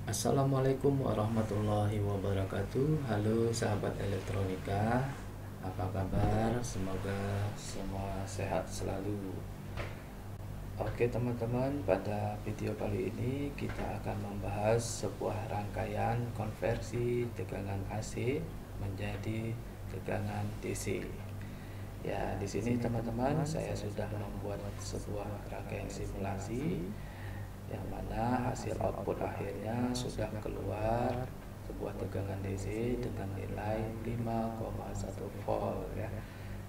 Assalamualaikum warahmatullahi wabarakatuh. Halo sahabat elektronika, apa kabar? Semoga semua sehat selalu. Oke teman-teman, pada video kali ini kita akan membahas sebuah rangkaian konversi tegangan AC menjadi tegangan DC. Ya, di sini teman-teman saya sudah membuat sebuah rangkaian simulasi yang mana hasil output akhirnya sudah keluar sebuah tegangan DC dengan nilai 5,1 volt ya.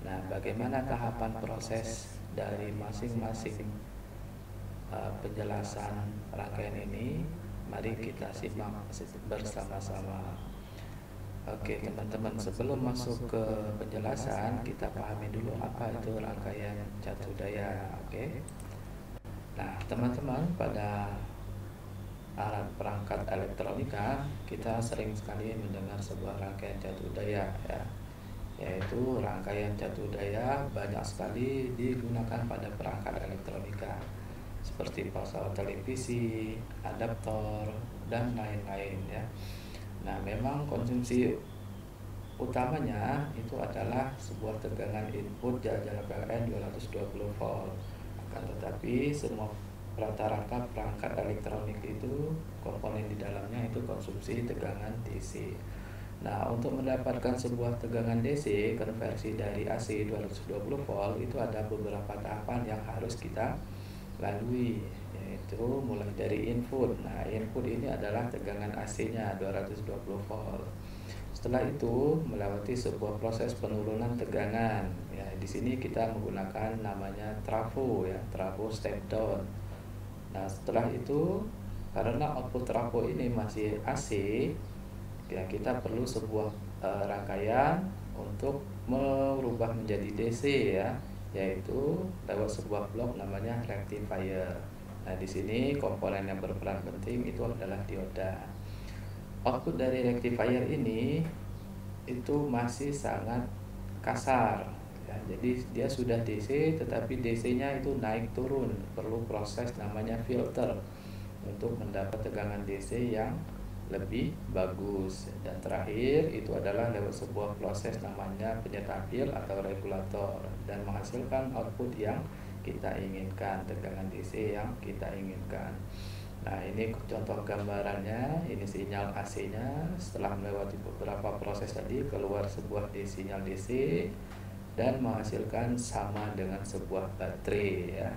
Nah, bagaimana tahapan proses dari masing-masing penjelasan rangkaian ini? Mari kita simak bersama-sama. Oke, teman-teman, sebelum masuk ke penjelasan, kita pahami dulu apa itu rangkaian catu daya. Oke. Nah, teman-teman, pada alat perangkat elektronika kita sering sekali mendengar sebuah rangkaian catu daya ya, yaitu rangkaian catu daya banyak sekali digunakan pada perangkat elektronika seperti ponsel televisi, adaptor, dan lain-lain ya. Nah, memang konsumsi utamanya itu adalah sebuah tegangan input jarak PLN 220 volt. Akan tetapi semua rata-rata perangkat elektronik itu komponen di dalamnya itu konsumsi tegangan DC. Nah, untuk mendapatkan sebuah tegangan DC konversi dari AC 220 volt itu ada beberapa tahapan yang harus kita lalui, yaitu mulai dari input. Nah, input ini adalah tegangan AC-nya 220 volt. Setelah itu melewati sebuah proses penurunan tegangan. Ya, di sini kita menggunakan namanya trafo ya, trafo step down. Nah, setelah itu karena output trafo ini masih AC, ya kita perlu sebuah rangkaian untuk merubah menjadi DC ya, yaitu lewat sebuah blok namanya rectifier. Nah, di sini komponen yang berperan penting itu adalah dioda. Output dari rectifier ini itu masih sangat kasar ya, jadi dia sudah DC tetapi DC-nya itu naik turun, perlu proses namanya filter untuk mendapat tegangan DC yang lebih bagus. Dan terakhir itu adalah lewat sebuah proses namanya penyetabil atau regulator dan menghasilkan output yang kita inginkan, tegangan DC yang kita inginkan. Nah, ini contoh gambarannya, ini sinyal AC-nya setelah melewati beberapa proses tadi keluar sebuah sinyal DC dan menghasilkan sama dengan sebuah baterai ya.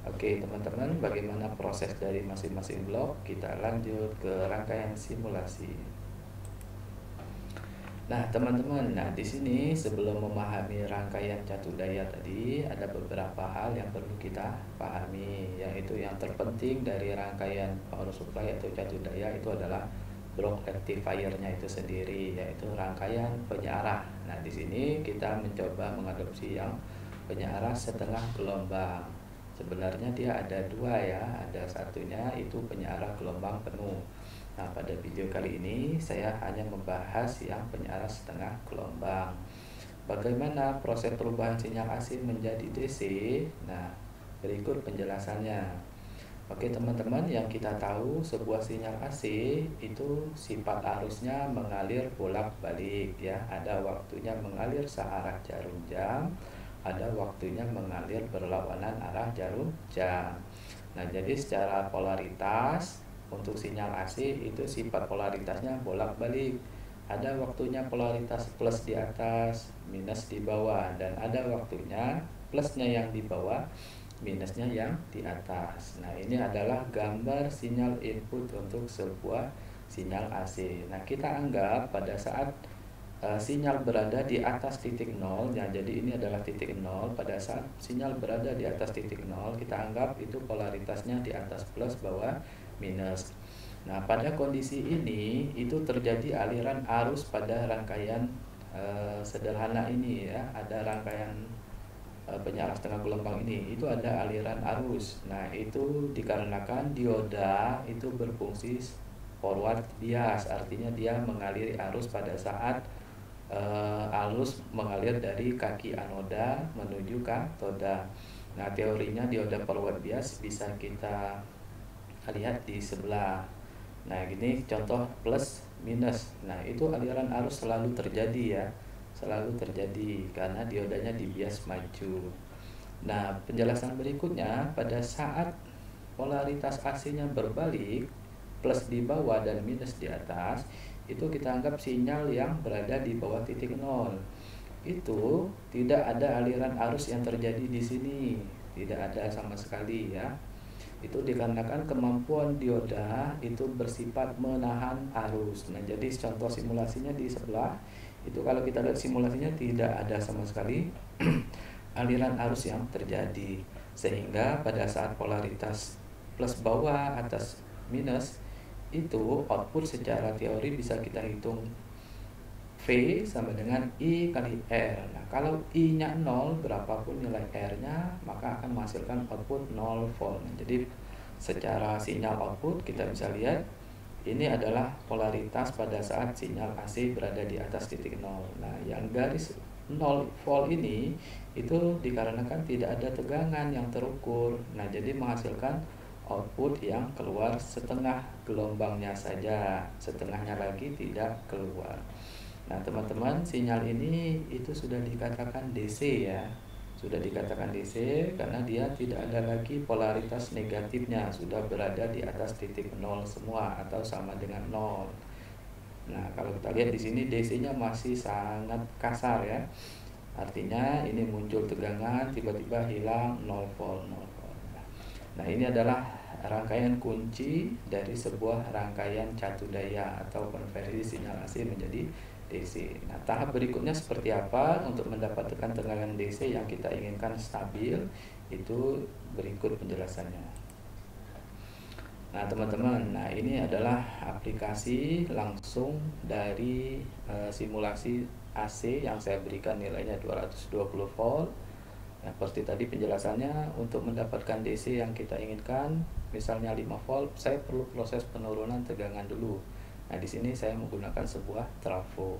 Oke teman-teman, bagaimana proses dari masing-masing blok? Kita lanjut ke rangkaian simulasi. Nah teman-teman, di sini sebelum memahami rangkaian catu daya tadi ada beberapa hal yang perlu kita pahami, yaitu yang terpenting dari rangkaian power supply atau catu daya itu adalah blok rectifiernya itu sendiri, yaitu rangkaian penyiarah. Nah di sini kita mencoba mengadopsi yang penyiarah setengah gelombang. Sebenarnya dia ada dua ya, ada satunya itu penyiarah gelombang penuh. Nah, pada video kali ini saya hanya membahas yang penyiarah setengah gelombang. Bagaimana proses perubahan sinyal AC menjadi DC? Nah, berikut penjelasannya. Oke teman-teman, yang kita tahu sebuah sinyal AC itu sifat arusnya mengalir bolak-balik ya. Ada waktunya mengalir searah jarum jam, ada waktunya mengalir berlawanan arah jarum jam. Nah, jadi secara polaritas untuk sinyal AC itu sifat polaritasnya bolak-balik. Ada waktunya polaritas plus di atas, minus di bawah, dan ada waktunya plusnya yang di bawah, minusnya yang di atas. Nah, ini adalah gambar sinyal input untuk sebuah sinyal AC. Nah, kita anggap pada saat sinyal berada di atas titik nol, ya, jadi ini adalah titik nol. Pada saat sinyal berada di atas titik nol, kita anggap itu polaritasnya di atas plus, bawah minus. Nah, pada kondisi ini itu terjadi aliran arus pada rangkaian sederhana ini ya. Ada rangkaian penyiaran setengah gelombang ini, itu ada aliran arus. Nah, itu dikarenakan dioda itu berfungsi forward bias, artinya dia mengaliri arus pada saat arus mengalir dari kaki anoda menuju katoda. Nah, teorinya dioda forward bias bisa kita lihat di sebelah. Nah, gini contoh plus minus. Nah, itu aliran arus selalu terjadi ya. Selalu terjadi karena diodanya dibias maju. Nah, penjelasan berikutnya pada saat polaritas AC-nya berbalik, plus di bawah dan minus di atas, itu kita anggap sinyal yang berada di bawah titik nol. Itu tidak ada aliran arus yang terjadi di sini, tidak ada sama sekali ya. Itu dikarenakan kemampuan dioda itu bersifat menahan arus. Nah, jadi contoh simulasinya di sebelah itu, kalau kita lihat simulasinya tidak ada sama sekali aliran arus yang terjadi, sehingga pada saat polaritas plus bawah atas minus itu output secara teori bisa kita hitung V sama dengan I kali R. Nah, kalau I-nya 0, berapapun nilai R-nya, maka akan menghasilkan output 0 volt. Nah, jadi secara sinyal output kita bisa lihat ini adalah polaritas pada saat sinyal AC berada di atas titik 0. Nah, yang garis 0 volt ini itu dikarenakan tidak ada tegangan yang terukur. Nah, jadi menghasilkan output yang keluar setengah gelombangnya saja, setengahnya lagi tidak keluar. Nah, teman-teman, sinyal ini itu sudah dikatakan DC ya. Sudah dikatakan DC karena dia tidak ada lagi polaritas negatifnya, sudah berada di atas titik 0 semua atau sama dengan 0. Nah, kalau kita lihat di sini DC-nya masih sangat kasar ya. Artinya ini muncul tegangan, tiba-tiba hilang 0 volt, 0 volt. Nah, ini adalah rangkaian kunci dari sebuah rangkaian catu daya atau konversi sinyal AC menjadi DC. Nah, tahap berikutnya seperti apa untuk mendapatkan tegangan DC yang kita inginkan stabil, itu berikut penjelasannya. Nah, teman-teman, nah ini adalah aplikasi langsung dari simulasi AC yang saya berikan nilainya 220 volt. Nah, seperti tadi penjelasannya, untuk mendapatkan DC yang kita inginkan, misalnya 5 volt, saya perlu proses penurunan tegangan dulu. Nah, di sini saya menggunakan sebuah trafo.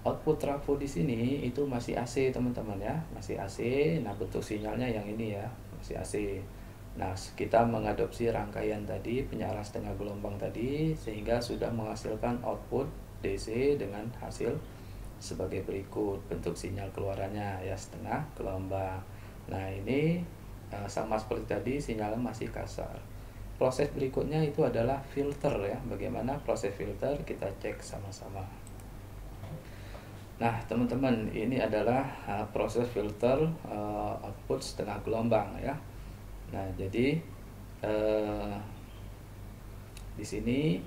Output trafo di sini itu masih AC, teman-teman ya, masih AC. Nah, bentuk sinyalnya yang ini ya, masih AC. Nah, kita mengadopsi rangkaian tadi, penyala setengah gelombang tadi, sehingga sudah menghasilkan output DC dengan hasil sebagai berikut. Bentuk sinyal keluarannya ya setengah gelombang. Nah, ini sama seperti tadi, sinyalnya masih kasar. Proses berikutnya itu adalah filter ya. Bagaimana proses filter, kita cek sama-sama. Nah, teman-teman, ini adalah proses filter output setengah gelombang ya. Nah, jadi di sini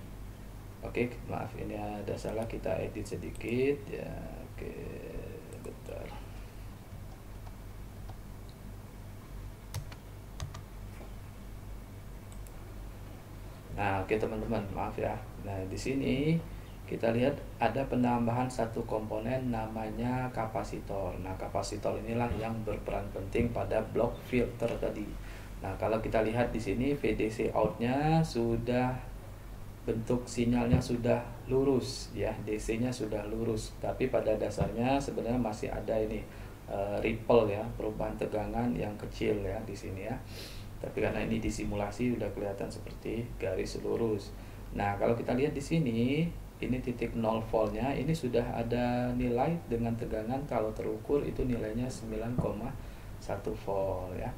oke, maaf ini ada salah, kita edit sedikit ya. Oke, bentar. Nah, oke teman-teman, maaf ya. Nah, di sini kita lihat ada penambahan satu komponen namanya kapasitor. Nah, kapasitor inilah yang berperan penting pada blok filter tadi. Nah, kalau kita lihat di sini VDC out-nya sudah, bentuk sinyalnya sudah lurus ya, DC-nya sudah lurus. Tapi pada dasarnya sebenarnya masih ada ini ripple ya, perubahan tegangan yang kecil ya di sini ya. Tapi karena ini disimulasi udah kelihatan seperti garis lurus. Nah, kalau kita lihat di sini, ini titik 0 voltnya, ini sudah ada nilai dengan tegangan kalau terukur itu nilainya 9,1 volt ya.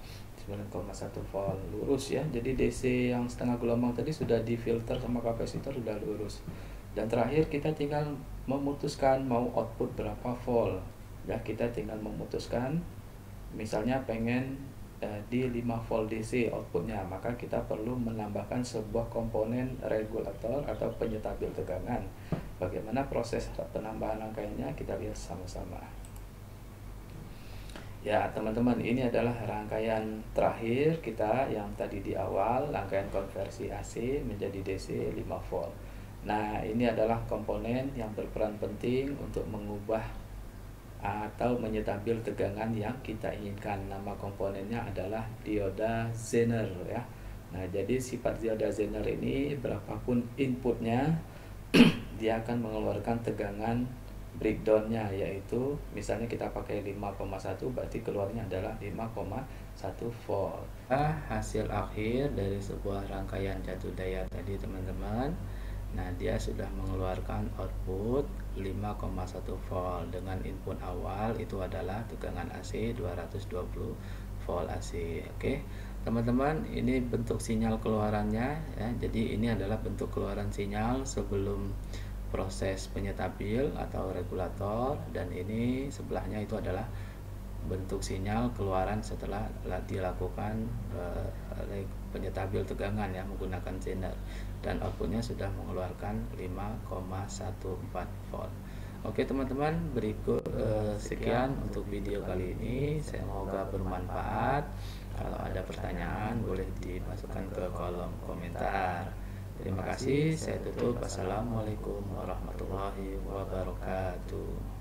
9,1 volt lurus ya. Jadi DC yang setengah gelombang tadi sudah difilter sama kapasitor, sudah lurus. Dan terakhir kita tinggal memutuskan mau output berapa volt. Ya, kita tinggal memutuskan, misalnya pengen di 5 volt DC outputnya, maka kita perlu menambahkan sebuah komponen regulator atau penyetabil tegangan. Bagaimana proses penambahan rangkaiannya, kita lihat sama-sama. Ya, teman-teman, ini adalah rangkaian terakhir kita yang tadi di awal, rangkaian konversi AC menjadi DC 5 volt. Nah, ini adalah komponen yang berperan penting untuk mengubah atau menyetabil tegangan yang kita inginkan. Nama komponennya adalah dioda Zener ya. Nah, jadi sifat dioda Zener ini berapapun inputnya dia akan mengeluarkan tegangan breakdownnya, yaitu misalnya kita pakai 5,1 berarti keluarnya adalah 5,1 volt. Nah, hasil akhir dari sebuah rangkaian jatuh daya tadi teman-teman, nah dia sudah mengeluarkan output 5,1 volt dengan input awal itu adalah tegangan AC 220 volt AC. Oke teman-teman, ini bentuk sinyal keluarannya ya. Jadi ini adalah bentuk keluaran sinyal sebelum proses penyetabil atau regulator, dan ini sebelahnya itu adalah bentuk sinyal keluaran setelah dilakukan penyetabil tegangan ya menggunakan zener, dan outputnya sudah mengeluarkan 5,14 volt. Oke teman-teman, berikut sekian untuk video kali ini, semoga bermanfaat. Kalau ada pertanyaan boleh dimasukkan ke kolom komentar. Terima kasih, saya tutup. Wassalamualaikum warahmatullahi wabarakatuh.